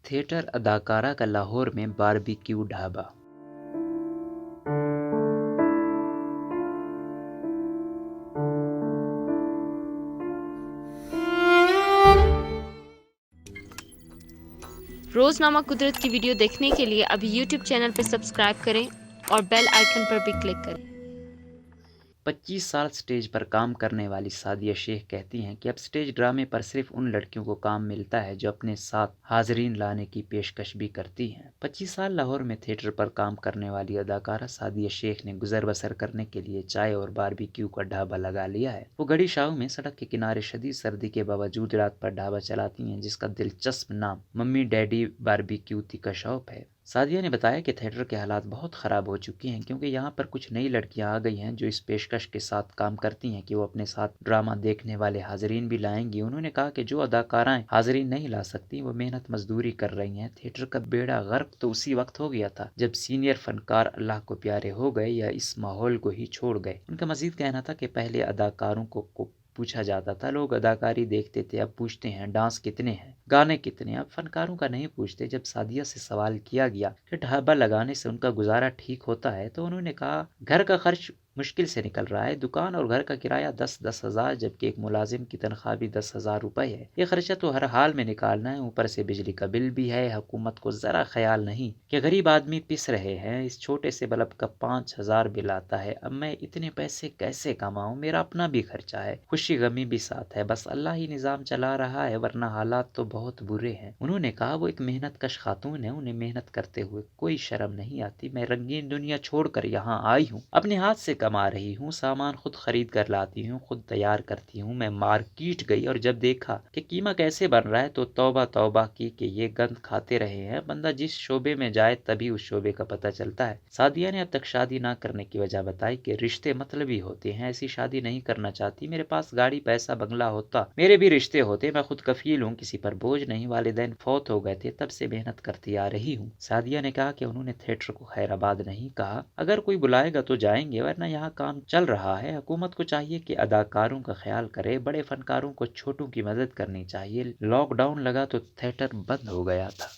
Theatre अदाकारा का लाहौर में बारबेक्यू ढाबा। रोज़नामा कुदरत की वीडियो देखने के लिए अभी यूट्यूब चैनल पर सब्सक्राइब करें और बेल आइकन पर भी क्लिक करें। 25 साल स्टेज पर काम करने वाली सादिया शेख कहती हैं कि अब स्टेज ड्रामे पर सिर्फ उन लड़कियों को काम मिलता है जो अपने साथ हाजरीन लाने की पेशकश भी करती हैं। 25 साल लाहौर में थिएटर पर काम करने वाली अदाकारा सादिया शेख ने गुजर बसर करने के लिए चाय और बारबेक्यू का ढाबा लगा लिया है। वो गड़ी शाह में सड़क के किनारे शदीद सर्दी के बावजूद रात पर ढाबा चलाती हैं, जिसका दिलचस्प नाम मम्मी डैडी बारबेक्यू तीखा शॉप है। सादिया ने बताया कि थिएटर के हालात बहुत ख़राब हो चुके हैं क्योंकि यहाँ पर कुछ नई लड़कियाँ आ गई हैं जो इस पेशकश के साथ काम करती हैं कि वो अपने साथ ड्रामा देखने वाले हाजरीन भी लाएंगी। उन्होंने कहा कि जो अदाकाराएं हाजरीन नहीं ला सकती वो मेहनत मजदूरी कर रही हैं। थिएटर का बेड़ा गर्क तो उसी वक्त हो गया था जब सीनियर फनकार अल्लाह को प्यारे हो गए या इस माहौल को ही छोड़ गए। उनका मजीद कहना था कि पहले अदाकारों को पूछा जाता था, लोग अदाकारी देखते थे, अब पूछते हैं डांस कितने हैं, गाने कितने। अब फनकारों का नहीं पूछते। जब सादिया से सवाल किया गया कि ढाबा लगाने से उनका गुजारा ठीक होता है तो उन्होंने कहा घर का खर्च मुश्किल से निकल रहा है। दुकान और घर का किराया 10-10 हज़ार, जबकि एक मुलाजिम की तनख्वाह भी 10,000 रुपए है। ये खर्चा तो हर हाल में निकालना है, ऊपर से बिजली का बिल भी है। हुकूमत को जरा ख्याल नहीं कि गरीब आदमी पिस रहे हैं। इस छोटे से बल्ब का 5,000 बिल आता है। अब मैं इतने पैसे कैसे कमाऊं? मेरा अपना भी खर्चा है, खुशी गमी भी साथ है। बस अल्लाह ही निजाम चला रहा है, वरना हालात तो बहुत बुरे हैं। उन्होंने कहा वो एक मेहनत कश खातून है, उन्हें मेहनत करते हुए कोई शर्म नहीं आती। मैं रंगीन दुनिया छोड़कर यहाँ आई हूँ, अपने हाथ से कमा रही हूँ, सामान खुद खरीद कर लाती हूँ, खुद तैयार करती हूँ। मैं मार्केट गई और जब देखा कि कीमा कैसे बन रहा है तो तौबा तौबा की कि ये गंद खाते रहे हैं। बंदा जिस शोबे में जाए तभी उस शोबे का पता चलता है। सादिया ने अब तक शादी ना करने की वजह बताई कि रिश्ते मतलबी होते हैं, ऐसी शादी नहीं करना चाहती। मेरे पास गाड़ी पैसा बंगला होता, मेरे भी रिश्ते होते, मैं खुद कफील हूँ, किसी पर बोझ नहीं। वालिदैन फौत हो गए थे, तब से मेहनत करती आ रही हूँ। सादिया ने कहा कि उन्होंने थिएटर को खैराबाद नहीं कहा, अगर कोई बुलाएगा तो जाएंगे, वरना यहाँ काम चल रहा है। हुकूमत को चाहिए कि अदाकारों का ख्याल करे, बड़े फनकारों को छोटों की मदद करनी चाहिए। लॉकडाउन लगा तो थिएटर बंद हो गया था।